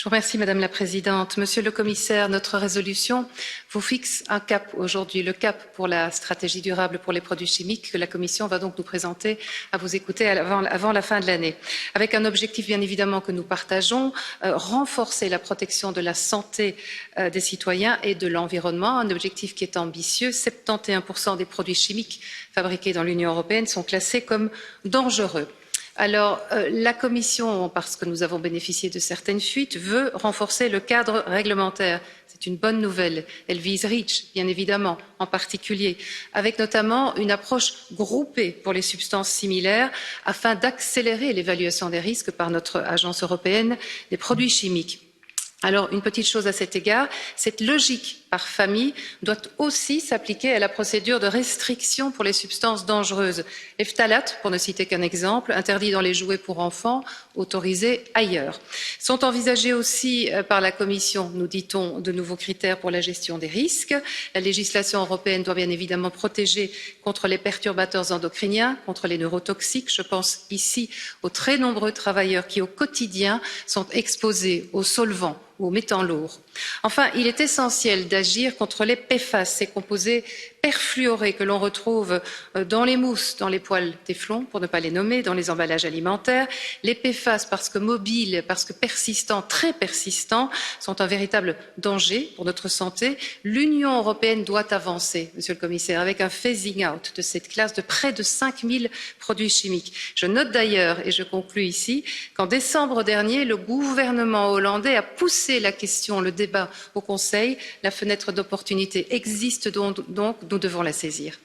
Je vous remercie, Madame la Présidente. Monsieur le Commissaire, notre résolution vous fixe un cap aujourd'hui, le cap pour la stratégie durable pour les produits chimiques que la Commission va donc nous présenter à vous écouter avant la fin de l'année, avec un objectif bien évidemment que nous partageons, renforcer la protection de la santé des citoyens et de l'environnement, un objectif qui est ambitieux. 71% des produits chimiques fabriqués dans l'Union européenne sont classés comme dangereux. Alors, la Commission, parce que nous avons bénéficié de certaines fuites, veut renforcer le cadre réglementaire. C'est une bonne nouvelle. Elle vise REACH, bien évidemment, en particulier, avec notamment une approche groupée pour les substances similaires afin d'accélérer l'évaluation des risques par notre agence européenne des produits chimiques. Alors, une petite chose à cet égard, cette logique par famille doit aussi s'appliquer à la procédure de restriction pour les substances dangereuses. Les phtalates, pour ne citer qu'un exemple, interdits dans les jouets pour enfants, autorisés ailleurs. Sont envisagés aussi par la Commission, nous dit-on, de nouveaux critères pour la gestion des risques. La législation européenne doit bien évidemment protéger contre les perturbateurs endocriniens, contre les neurotoxiques. Je pense ici aux très nombreux travailleurs qui, au quotidien, sont exposés aux solvants ou aux métaux lourds. Enfin, il est essentiel d'agir contre les PFAS, ces composés perfluorés que l'on retrouve dans les mousses, dans les poêles Téflon, pour ne pas les nommer, dans les emballages alimentaires. Les PFAS, parce que mobiles, parce que persistants, très persistants, sont un véritable danger pour notre santé. L'Union européenne doit avancer, Monsieur le Commissaire, avec un phasing out de cette classe de près de 5000 produits chimiques. Je note d'ailleurs, et je conclus ici, qu'en décembre dernier, le gouvernement hollandais a poussé la question, le débat au Conseil. La fenêtre d'opportunité existe donc, nous devons la saisir.